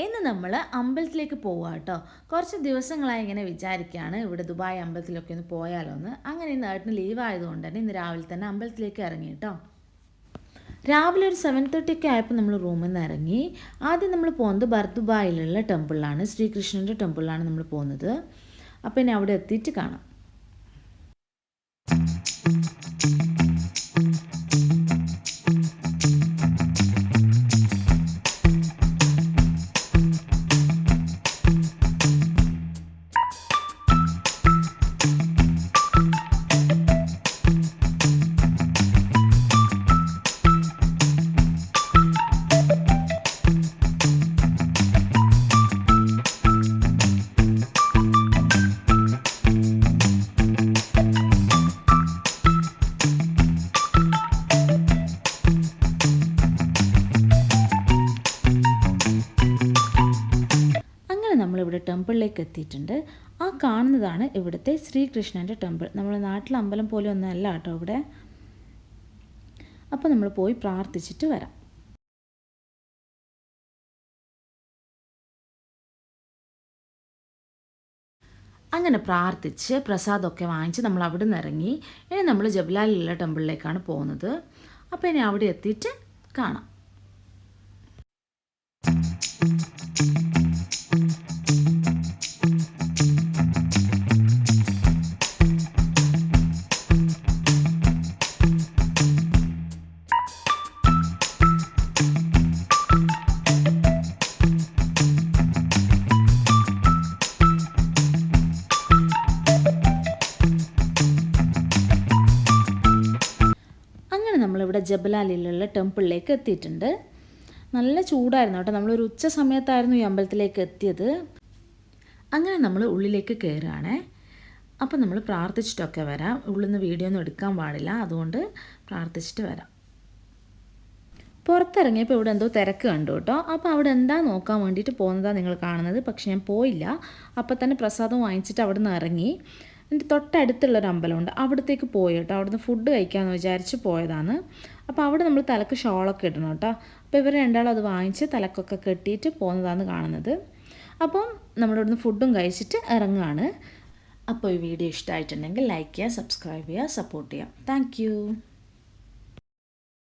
ഇന്ന് നമ്മൾ അമ്പലത്തിലേക്ക് പോവുക കേട്ടോ. കുറച്ച് ദിവസങ്ങളായി ഇങ്ങനെ വിചാരിക്കുകയാണ് ഇവിടെ ദുബായ് അമ്പലത്തിലൊക്കെ ഒന്ന് പോയാലോ എന്ന്. അങ്ങനെ ഇന്ന് ഏട്ടന് ലീവ് ആയതുകൊണ്ട് തന്നെ ഇന്ന് രാവിലെ തന്നെ അമ്പലത്തിലേക്ക് ഇറങ്ങി കേട്ടോ. രാവിലെ ഒരു 7:30 ഒക്കെ ആയപ്പോൾ നമ്മൾ റൂമിൽ നിന്ന് ഇറങ്ങി. ആദ്യം നമ്മൾ പോകുന്നത് ബർദുബായിലുള്ള ടെമ്പിളിലാണ്, ശ്രീകൃഷ്ണൻ്റെ ടെമ്പിളിലാണ് നമ്മൾ പോകുന്നത്. അപ്പോൾ ഇനി അവിടെ എത്തിയിട്ട് കാണാം. നമ്മളിവിടെ ടെമ്പിളിലേക്ക് എത്തിയിട്ടുണ്ട്. ആ കാണുന്നതാണ് ഇവിടുത്തെ ശ്രീകൃഷ്ണൻ്റെ ടെമ്പിൾ. നമ്മുടെ നാട്ടിലെ അമ്പലം പോലെ ഒന്നും അല്ല കേട്ടോ ഇവിടെ. അപ്പോൾ നമ്മൾ പോയി പ്രാർത്ഥിച്ചിട്ട് വരാം. അങ്ങനെ പ്രാർത്ഥിച്ച് പ്രസാദമൊക്കെ വാങ്ങിച്ച് നമ്മൾ അവിടെ നിന്ന് ഇറങ്ങി. ഇനി നമ്മൾ ജബലാലിലുള്ള ടെമ്പിളിലേക്കാണ് പോകുന്നത്. അപ്പോൾ ഇനി അവിടെ എത്തിയിട്ട് കാണാം. നമ്മളിവിടെ ജബലാലിലുള്ള ടെമ്പിളിലേക്ക് എത്തിയിട്ടുണ്ട്. നല്ല ചൂടായിരുന്നു കേട്ടോ. നമ്മളൊരു ഉച്ച സമയത്തായിരുന്നു ഈ അമ്പലത്തിലേക്ക് എത്തിയത്. അങ്ങനെ നമ്മൾ ഉള്ളിലേക്ക് കയറുകയാണേ. അപ്പം നമ്മൾ പ്രാർത്ഥിച്ചിട്ടൊക്കെ വരാം. ഉള്ളിൽ നിന്ന് വീഡിയോ ഒന്നും എടുക്കാൻ പാടില്ല, അതുകൊണ്ട് പ്രാർത്ഥിച്ചിട്ട് വരാം. പുറത്തിറങ്ങിയപ്പോൾ ഇവിടെ എന്തോ തിരക്ക് കണ്ടു കേട്ടോ. അപ്പോൾ അവിടെ എന്താ നോക്കാൻ വേണ്ടിയിട്ട് പോകുന്നതാണ് നിങ്ങൾ കാണുന്നത്. പക്ഷെ ഞാൻ പോയില്ല. അപ്പോൾ തന്നെ പ്രസാദം വാങ്ങിച്ചിട്ട് അവിടെ നിന്ന് ഇറങ്ങി. എൻ്റെ തൊട്ടടുത്തുള്ളൊരു അമ്പലമുണ്ട്, അവിടത്തേക്ക് പോയി കേട്ടോ. അവിടുന്ന് ഫുഡ് കഴിക്കാമെന്ന് വിചാരിച്ച് പോയതാണ്. അപ്പോൾ അവിടെ നമ്മൾ തലക്ക് ഷോളൊക്കെ ഇടണം കേട്ടോ. അപ്പോൾ ഇവർ രണ്ടാളും അത് വാങ്ങിച്ച് തലക്കൊക്കെ കെട്ടിയിട്ട് പോകുന്നതാണ് കാണുന്നത്. അപ്പം നമ്മളിവിടുന്ന് ഫുഡും കഴിച്ചിട്ട് ഇറങ്ങുകയാണ്. അപ്പോൾ ഈ വീഡിയോ ഇഷ്ടമായിട്ടുണ്ടെങ്കിൽ ലൈക്ക് ചെയ്യുക, സബ്സ്ക്രൈബ് ചെയ്യുക, സപ്പോർട്ട് ചെയ്യുക. താങ്ക്